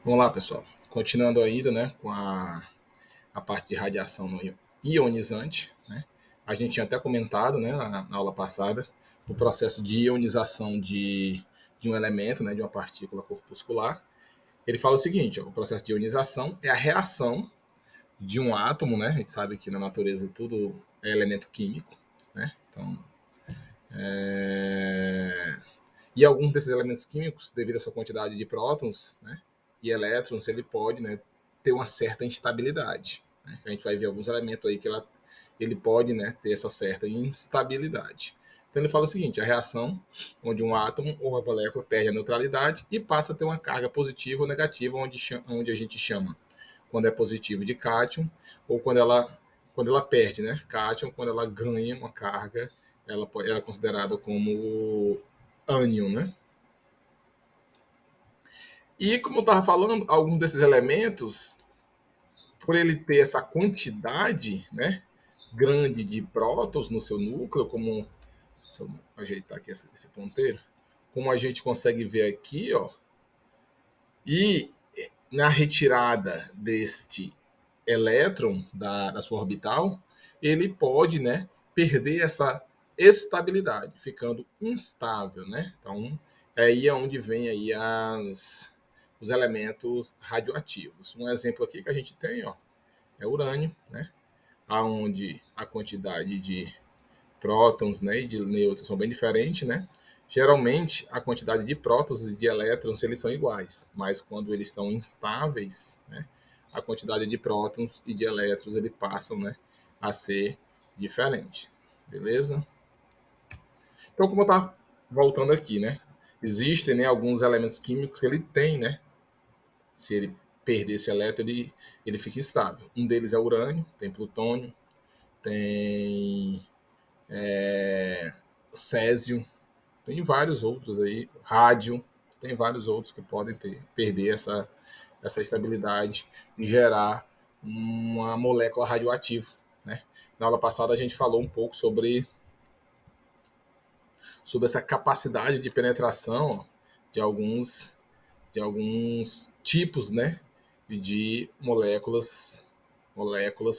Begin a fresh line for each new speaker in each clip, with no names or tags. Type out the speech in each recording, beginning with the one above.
Vamos lá, pessoal. Continuando ainda, né, com a parte de radiação ionizante, né? A gente tinha até comentado, né, na aula passada, o processo de ionização de um elemento, né, de uma partícula corpuscular. Ele fala o seguinte, ó, o processo de ionização é a reação de um átomo, né? A gente sabe que na natureza tudo é elemento químico, né? Então, e alguns desses elementos químicos, devido à sua quantidade de prótons, né, e elétrons, ele pode, né, ter uma certa instabilidade. Né? A gente vai ver alguns elementos aí que ele pode, né, ter essa certa instabilidade. Então ele fala o seguinte: a reação onde um átomo ou uma molécula perde a neutralidade e passa a ter uma carga positiva ou negativa, onde a gente chama, quando é positivo, de cátion, ou quando ela perde, né, cátion, quando ela ganha uma carga, ela é considerada como ânion, né? E como eu estava falando, alguns desses elementos, por ele ter essa quantidade, né, grande de prótons no seu núcleo, como se eu ajeitar aqui esse ponteiro, como a gente consegue ver aqui, ó, e na retirada deste elétron da sua orbital, ele pode, né, perder essa estabilidade, ficando instável, né? Então, aí é onde vem aí os elementos radioativos. Um exemplo aqui que a gente tem, ó, é urânio, né? Aonde a quantidade de prótons, né, e de nêutrons são bem diferentes, né? Geralmente, a quantidade de prótons e de elétrons eles são iguais, mas quando eles estão instáveis, né, a quantidade de prótons e de elétrons eles passam, né, a ser diferente. Beleza? Então, como eu estava voltando aqui, né, existem, né, alguns elementos químicos que ele tem, né, se ele perder esse elétron, ele fica instável. Um deles é urânio, tem plutônio, tem césio, tem vários outros aí, rádio, tem vários outros que podem perder essa estabilidade e gerar uma molécula radioativa. Né? Na aula passada a gente falou um pouco sobre essa capacidade de penetração de alguns, de alguns tipos, né, de moléculas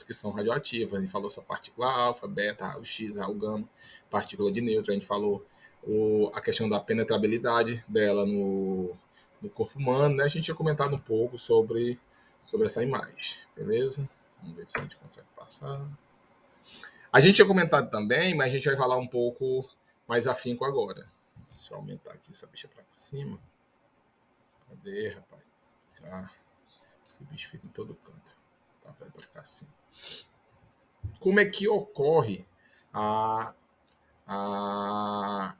que são radioativas. A gente falou sobre a partícula alfa, beta, o X, o gama, partícula de nêutron. A gente falou a questão da penetrabilidade dela no corpo humano. Né? A gente tinha comentado um pouco sobre essa imagem, beleza? Vamos ver se a gente consegue passar. A gente tinha comentado também, mas a gente vai falar um pouco mais afinco agora. Deixa eu aumentar aqui essa bicha para cima. Cadê, rapaz? Ah, esse bicho fica em todo canto. Tá, vai ficar assim. Como é que ocorre a, a,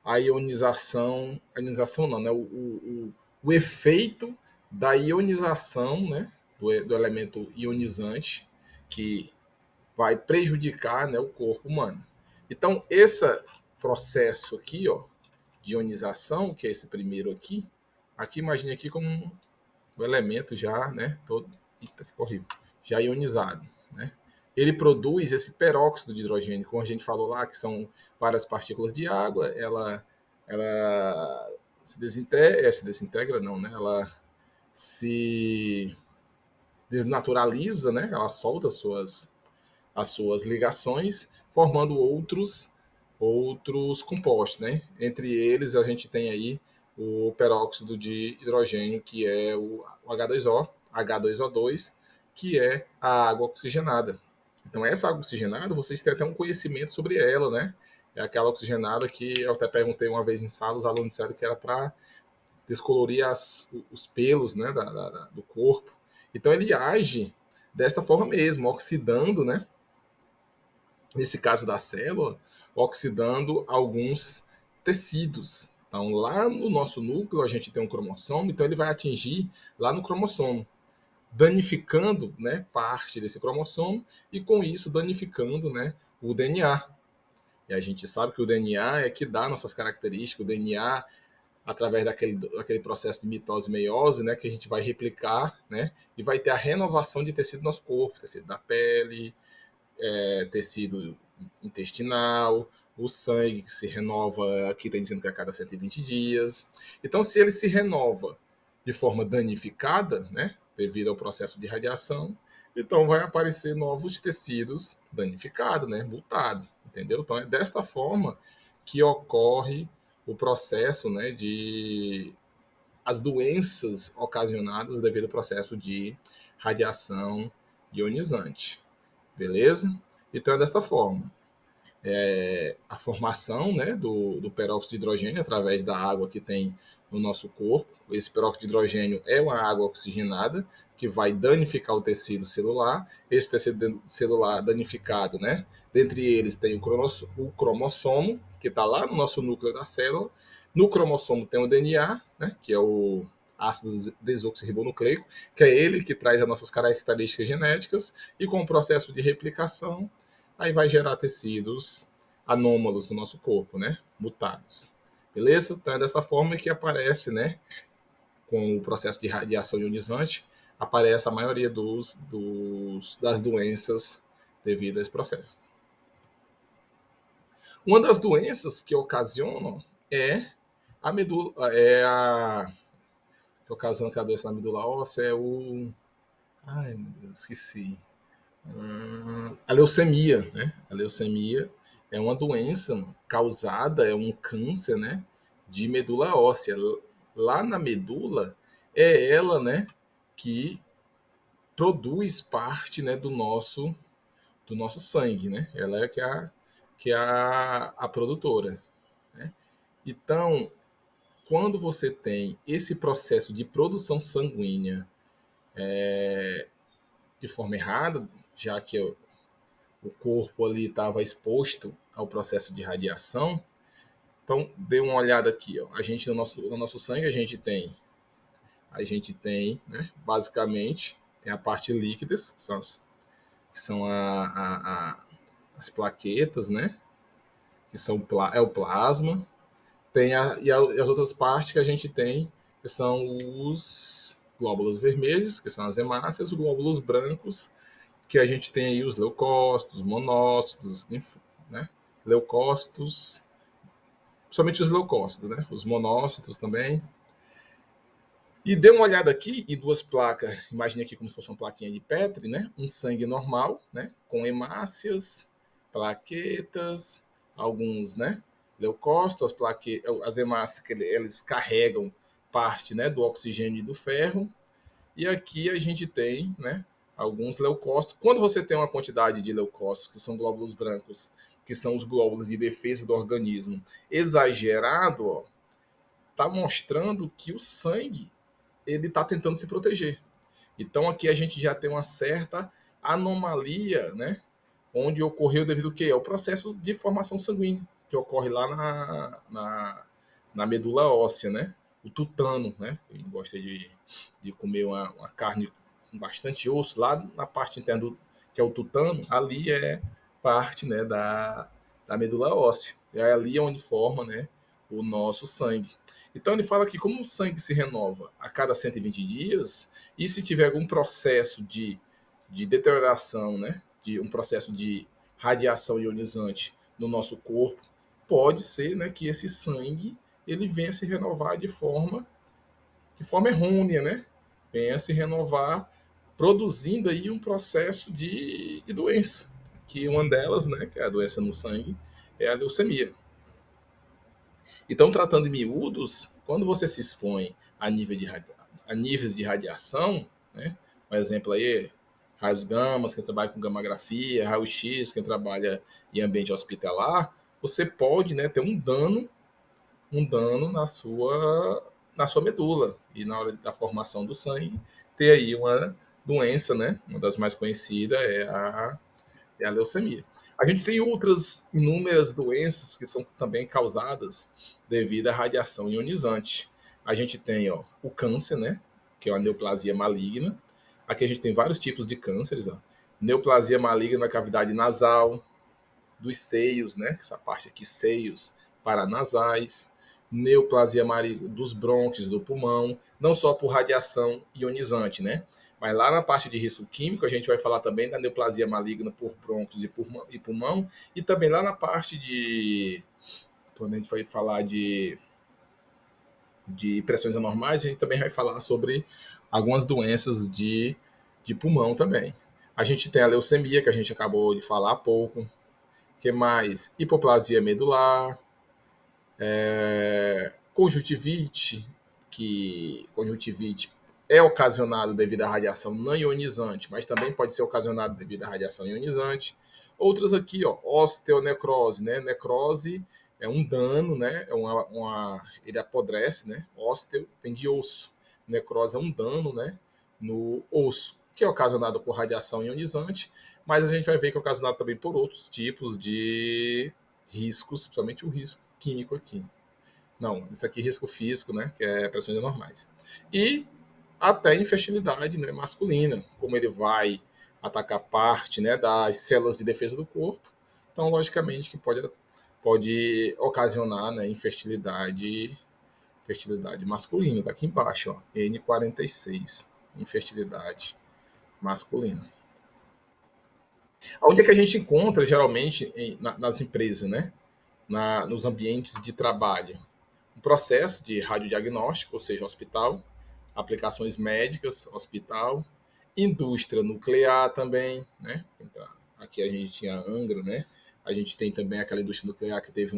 a ionização? A ionização não, né? O efeito da ionização, né? Do elemento ionizante que vai prejudicar, né, o corpo humano. Então, esse processo aqui, ó, de ionização, que é esse primeiro aqui imagine aqui como um elemento já, né, todo, eita, ficou horrível, já ionizado, né? Ele produz esse peróxido de hidrogênio, como a gente falou lá, que são várias partículas de água, ela se desintegra não, né? Ela se desnaturaliza, né? Ela solta as suas ligações, formando outros compostos, né? Entre eles a gente tem aí o peróxido de hidrogênio, que é o H2O, H2O2, que é a água oxigenada. Então essa água oxigenada, vocês têm até um conhecimento sobre ela, né? É aquela oxigenada que eu até perguntei uma vez em sala, os alunos disseram que era para descolorir os pelos, né, do corpo. Então ele age desta forma mesmo, oxidando, né, nesse caso da célula, oxidando alguns tecidos. Então, lá no nosso núcleo, a gente tem um cromossomo, então ele vai atingir lá no cromossomo, danificando, né, parte desse cromossomo e, com isso, danificando, né, o DNA. E a gente sabe que o DNA é que dá nossas características, o DNA, através daquele processo de mitose e meiose, né, que a gente vai replicar, né, e vai ter a renovação de tecido do nosso corpo, tecido da pele, tecido intestinal, o sangue que se renova, aqui está dizendo que a cada 120 dias. Então, se ele se renova de forma danificada, né, devido ao processo de radiação, então vai aparecer novos tecidos danificados, né, mutados, entendeu? Então é desta forma que ocorre o processo, né, de as doenças ocasionadas devido ao processo de radiação ionizante, beleza? Então é desta forma. A formação, né, do peróxido de hidrogênio através da água que tem no nosso corpo. Esse peróxido de hidrogênio é uma água oxigenada que vai danificar o tecido celular. Esse tecido celular danificado, né, dentre eles tem o cromossomo, que está lá no nosso núcleo da célula. No cromossomo tem o DNA, né, que é o ácido desoxirribonucleico, que é ele que traz as nossas características genéticas, e com o processo de replicação, aí vai gerar tecidos anômalos no nosso corpo, né? Mutados. Beleza? Então é dessa forma que aparece, né? Com o processo de radiação ionizante, aparece a maioria das doenças devido a esse processo. Uma das doenças que ocasionam é a medula, que ocasiona a doença na medula óssea é o, ai meu Deus, esqueci. A leucemia, né? A leucemia é uma doença causada, é um câncer, né? De medula óssea. Lá na medula é ela, né? Que produz parte, né? Do nosso sangue, né? Ela é que é a produtora, né? Então, quando você tem esse processo de produção sanguínea de forma errada, já que o corpo ali estava exposto ao processo de radiação. Então, dê uma olhada aqui, ó. A gente no nosso sangue a gente tem, né, basicamente, tem a parte líquidas, que são as plaquetas, né, que é o plasma. E as outras partes que a gente tem, que são os glóbulos vermelhos, que são as hemácias, os glóbulos brancos, que a gente tem aí os leucócitos, monócitos, né? Leucócitos, somente os leucócitos, né? Os monócitos também. E dê uma olhada aqui em duas placas, imagine aqui como se fosse uma plaquinha de Petri, né? Um sangue normal, né? Com hemácias, plaquetas, alguns, né? Leucócitos, as hemácias que eles carregam parte, né, do oxigênio e do ferro. E aqui a gente tem, né, alguns leucócitos. Quando você tem uma quantidade de leucócitos, que são glóbulos brancos, que são os glóbulos de defesa do organismo, exagerado, está mostrando que o sangue ele está tentando se proteger. Então aqui a gente já tem uma certa anomalia, né, onde ocorreu devido ao quê? Ao processo de formação sanguínea, que ocorre lá na medula óssea, né? O tutano, né? Quem gosta de comer uma carne com bastante osso, lá na parte interna, que é o tutano, ali é parte, né, da medula óssea. É ali onde forma, né, o nosso sangue. Então ele fala que como o sangue se renova a cada 120 dias, e se tiver algum processo de deterioração, né, de um processo de radiação ionizante no nosso corpo, pode ser, né, que esse sangue ele venha se renovar de forma errônea, né? Venha se renovar produzindo aí um processo de doença, que uma delas, né, que é a doença no sangue, é a leucemia. Então, tratando em miúdos, quando você se expõe a níveis de radiação, né? Um exemplo aí, raios gamas, quem trabalha com gamografia, raio-x, quem trabalha em ambiente hospitalar, você pode, né, ter um dano na sua medula e na hora da formação do sangue ter aí uma doença, né? Uma das mais conhecidas é a leucemia. A gente tem outras inúmeras doenças que são também causadas devido à radiação ionizante. A gente tem, ó, o câncer, né? Que é a neoplasia maligna. Aqui a gente tem vários tipos de cânceres, ó. Neoplasia maligna na cavidade nasal, dos seios, né? Essa parte aqui, seios paranasais, neoplasia maligna dos brônquios, do pulmão, não só por radiação ionizante, né? Mas lá na parte de risco químico, a gente vai falar também da neoplasia maligna por brônquios e pulmão, e também lá na parte de. Quando a gente vai falar de pressões anormais, a gente também vai falar sobre algumas doenças de pulmão também. A gente tem a leucemia, que a gente acabou de falar há pouco. Que mais? Hipoplasia medular, conjuntivite, que conjuntivite é ocasionado devido à radiação não ionizante, mas também pode ser ocasionado devido à radiação ionizante. Outras aqui, ó, osteonecrose, né? Necrose é um dano, né? Ele apodrece, né? Osteo vem de osso. Necrose é um dano, né? No osso, que é ocasionado por radiação ionizante, mas a gente vai ver que é ocasionado também por outros tipos de riscos, principalmente o risco químico aqui. Não, isso aqui é risco físico, né? Que é pressões anormais. E até infertilidade, né, masculina, como ele vai atacar parte, né, das células de defesa do corpo. Então, logicamente, que pode ocasionar, né, infertilidade masculina. Está aqui embaixo, ó, N46, infertilidade masculina. Onde é que a gente encontra, geralmente, nas empresas, né? Nos ambientes de trabalho? Um processo de radiodiagnóstico, ou seja, hospital, aplicações médicas, hospital, indústria nuclear também, né? Aqui a gente tinha Angra, né? A gente tem também aquela indústria nuclear que teve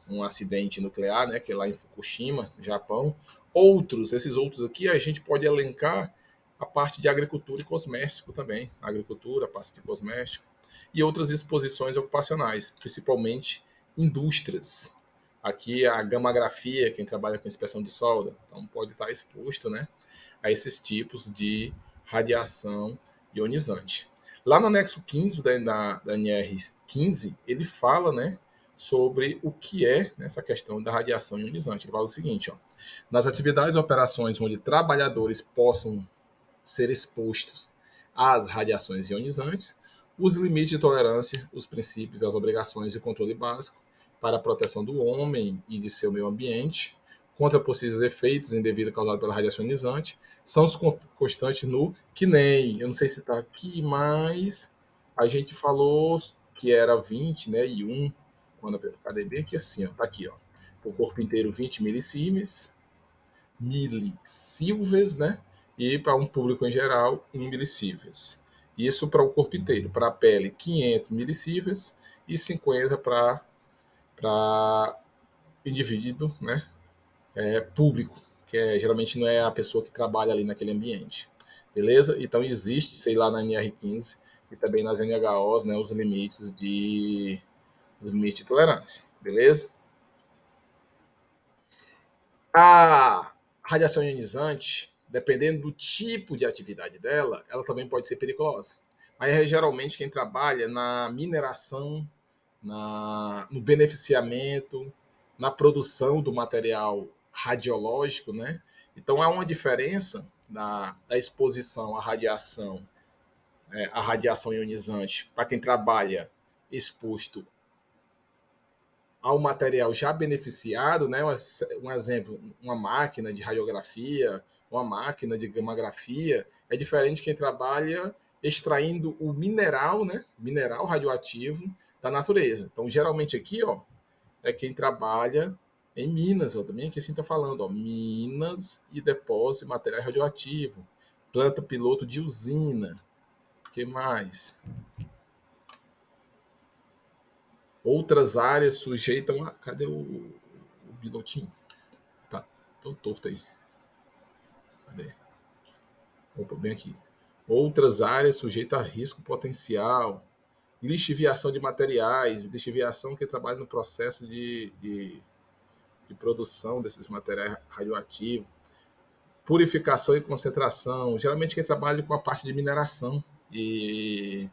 um acidente nuclear, né? Que é lá em Fukushima, Japão. Esses outros aqui, a gente pode elencar a parte de agricultura e cosmético também. Agricultura, a parte de cosmético. E outras exposições ocupacionais, principalmente indústrias. Aqui a gamografia, quem trabalha com inspeção de solda, então pode estar exposto, né, a esses tipos de radiação ionizante. Lá no anexo 15 da NR15, ele fala, né, sobre o que é essa questão da radiação ionizante. Ele fala o seguinte, ó, nas atividades e operações onde trabalhadores possam ser expostos às radiações ionizantes, os limites de tolerância, os princípios, as obrigações de controle básico para a proteção do homem e de seu meio ambiente contra possíveis efeitos indevidos causados pela radiação ionizante são os constantes no que nem, eu não sei se está aqui, mas a gente falou que era 20, né, e 1, quando a KDB, que assim, ó, tá aqui, ó, o corpo inteiro 20 milisievers, né? E para um público em geral, 1 milisievers. Isso para o corpo inteiro. Para a pele, 500 milisievers e 50 para indivíduo, né? Público, que geralmente não é a pessoa que trabalha ali naquele ambiente. Beleza? Então existe, sei lá, na NR15 e também nas NHOs, né, os limites de tolerância. Beleza? A radiação ionizante, dependendo do tipo de atividade dela, ela também pode ser perigosa. Mas é geralmente quem trabalha na mineração, no beneficiamento, na produção do material radiológico, né? Então há uma diferença da exposição à radiação ionizante para quem trabalha exposto ao material já beneficiado, né? Um exemplo, uma máquina de radiografia, uma máquina de gamografia, é diferente de quem trabalha extraindo o mineral, né? Mineral radioativo da natureza. Então, geralmente aqui, ó, é quem trabalha em minas, ó, também aqui assim está falando, ó, minas e depósito de material radioativo, planta piloto de usina, o que mais? Outras áreas sujeitam a... Cadê o pilotinho? Tá tão torto aí. Cadê? Opa, bem aqui. Outras áreas sujeitas a risco potencial, lixiviação de materiais, lixiviação que trabalha no processo de produção desses materiais radioativos, purificação e concentração, geralmente quem trabalha com a parte de mineração e,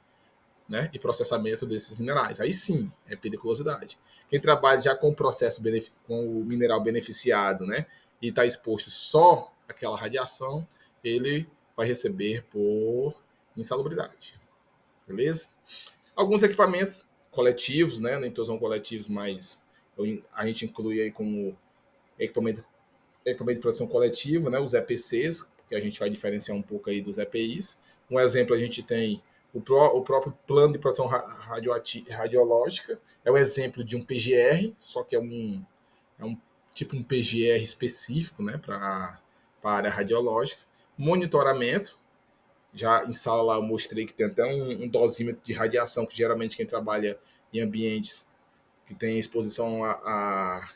né, e processamento desses minerais. Aí sim, é periculosidade. Quem trabalha já com o processo, com o mineral beneficiado, né, e está exposto só àquela radiação, ele vai receber por insalubridade. Beleza? Alguns equipamentos coletivos, né, nem todos são coletivos, mas a gente inclui aí como equipamento de proteção coletivo, né, os EPCs, que a gente vai diferenciar um pouco aí dos EPIs. Um exemplo, a gente tem o próprio plano de proteção radiológica, é um exemplo de um PGR, só que é um tipo um PGR específico, né, para a área radiológica. Monitoramento, já em sala lá eu mostrei que tem até um dosímetro de radiação, que geralmente quem trabalha em ambientes que tem exposição a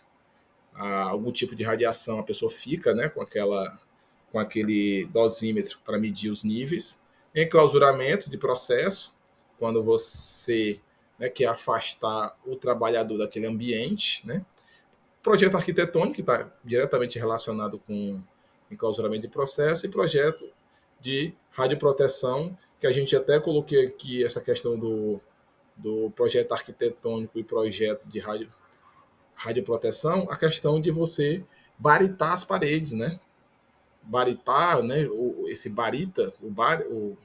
algum tipo de radiação, a pessoa fica, né, com aquele dosímetro para medir os níveis. Enclausuramento de processo, quando você, né, quer afastar o trabalhador daquele ambiente, né? Projeto arquitetônico, que está diretamente relacionado com enclausuramento de processo, e projeto de radioproteção, que a gente até coloquei aqui essa questão do projeto arquitetônico e projeto de radioproteção, a questão de você baritar as paredes, né? Baritar, né? Esse barita, o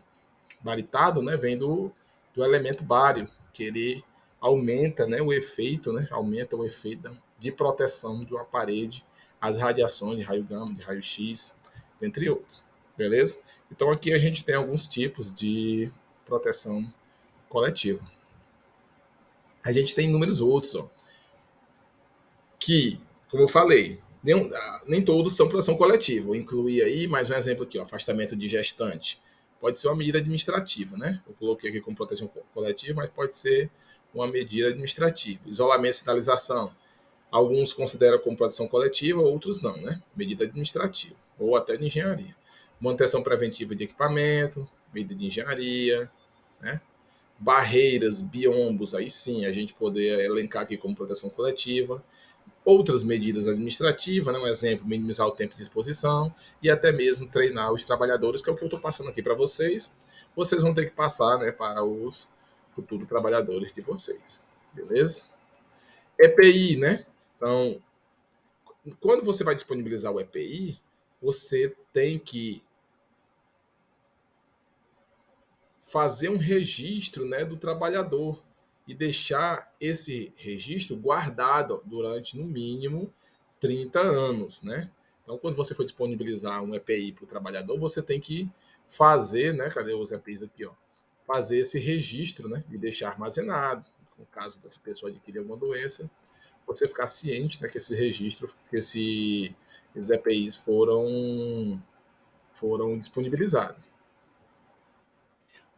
baritado, né? Vem do elemento bário, que ele aumenta, né? O efeito, né? Aumenta o efeito de proteção de uma parede às radiações de raio gama, de raio X, entre outros. Beleza? Então aqui a gente tem alguns tipos de proteção coletiva. A gente tem inúmeros outros, ó, que, como eu falei, nem todos são proteção coletiva. Eu incluí aí mais um exemplo aqui, ó, afastamento de gestante. Pode ser uma medida administrativa, né? Eu coloquei aqui como proteção coletiva, mas pode ser uma medida administrativa. Isolamento e sinalização. Alguns consideram como proteção coletiva, outros não, né? Medida administrativa, ou até de engenharia. Manutenção preventiva de equipamento, medida de engenharia, né? Barreiras, biombos, aí sim a gente poder elencar aqui como proteção coletiva. Outras medidas administrativas, né? Um exemplo, minimizar o tempo de exposição e até mesmo treinar os trabalhadores, que é o que eu estou passando aqui para vocês. Vocês vão ter que passar, né, para os futuros trabalhadores de vocês, beleza? EPI, né? Então, quando você vai disponibilizar o EPI, você tem que fazer um registro, né, do trabalhador e deixar esse registro guardado durante, no mínimo, 30 anos, né? Então, quando você for disponibilizar um EPI para o trabalhador, você tem que fazer, né? Cadê os EPIs aqui, ó? Fazer esse registro, né? E deixar armazenado. No caso dessa pessoa adquirir alguma doença, você ficar ciente, né, que esse registro, que esses EPIs foram disponibilizados.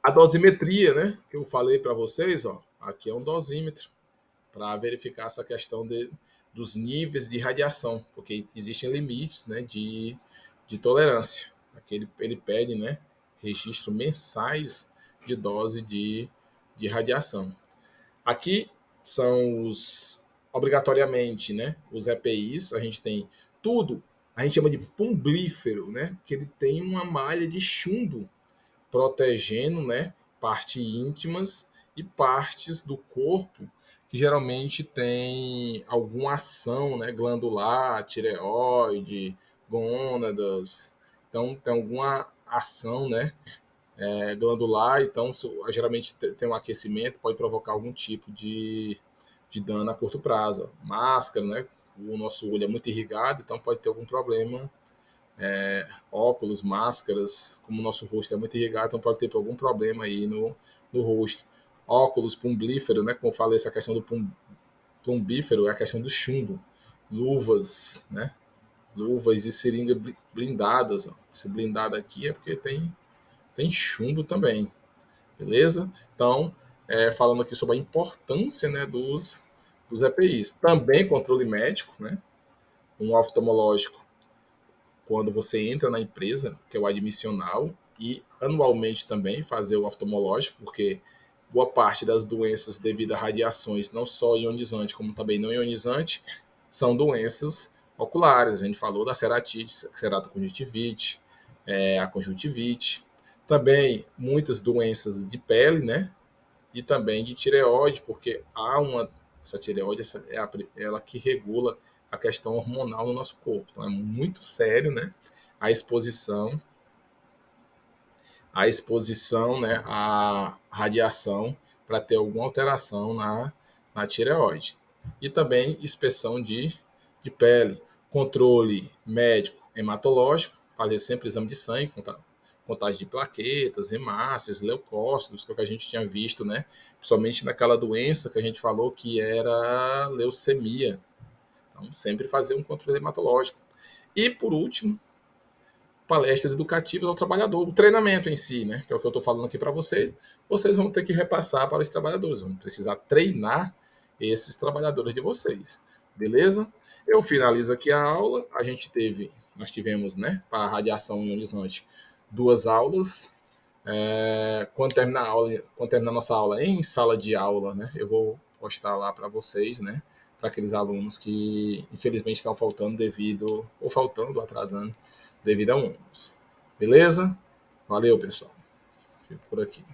A dosimetria, né, que eu falei para vocês, ó, aqui é um dosímetro para verificar essa questão dos níveis de radiação, porque existem limites, né, de tolerância. Aqui ele pede, né, registro mensais de dose de radiação. Aqui são obrigatoriamente, né, os EPIs, a gente tem tudo, a gente chama de pumbrífero, né, que ele tem uma malha de chumbo protegendo, né, partes íntimas e partes do corpo que geralmente tem alguma ação, né, glandular, tireoide, gônadas. Então tem alguma ação, né, glandular. Então geralmente tem um aquecimento, pode provocar algum tipo de dano a curto prazo. Máscara, né? O nosso olho é muito irrigado, então pode ter algum problema. Óculos, máscaras, como o nosso rosto é muito irrigado, então pode ter algum problema aí no rosto. Óculos, plumbífero, né? Como eu falei, essa questão do plumbífero é a questão do chumbo. Luvas, né? Luvas e seringas blindadas. Ó. Esse blindado aqui é porque tem chumbo também, beleza? Então, falando aqui sobre a importância, né, dos EPIs. Também controle médico, né? Um oftalmológico quando você entra na empresa, que é o admissional, e anualmente também fazer o oftalmológico, porque boa parte das doenças devido a radiações, não só ionizante, como também não ionizante, são doenças oculares. A gente falou da ceratite, ceratoconjuntivite, a conjuntivite. Também muitas doenças de pele, né? E também de tireoide, porque essa tireoide ela que regula a questão hormonal no nosso corpo. Então é muito sério, né? A exposição, né, à radiação para ter alguma alteração na tireoide. E também inspeção de pele, controle médico hematológico, fazer sempre exame de sangue, contagem de plaquetas, hemácias, leucócitos, que é o que a gente tinha visto, né? Principalmente naquela doença que a gente falou que era leucemia. Então, sempre fazer um controle hematológico. E, por último, palestras educativas ao trabalhador, o treinamento em si, né, que é o que eu estou falando aqui para vocês, vocês vão ter que repassar para os trabalhadores, vão precisar treinar esses trabalhadores de vocês, beleza? Eu finalizo aqui a aula, nós tivemos, né, para a radiação ionizante, 2 aulas. Quando terminar a nossa aula em sala de aula, né, eu vou postar lá para vocês, né, para aqueles alunos que infelizmente estão faltando, atrasando, devido a ônibus. Beleza? Valeu, pessoal. Fico por aqui.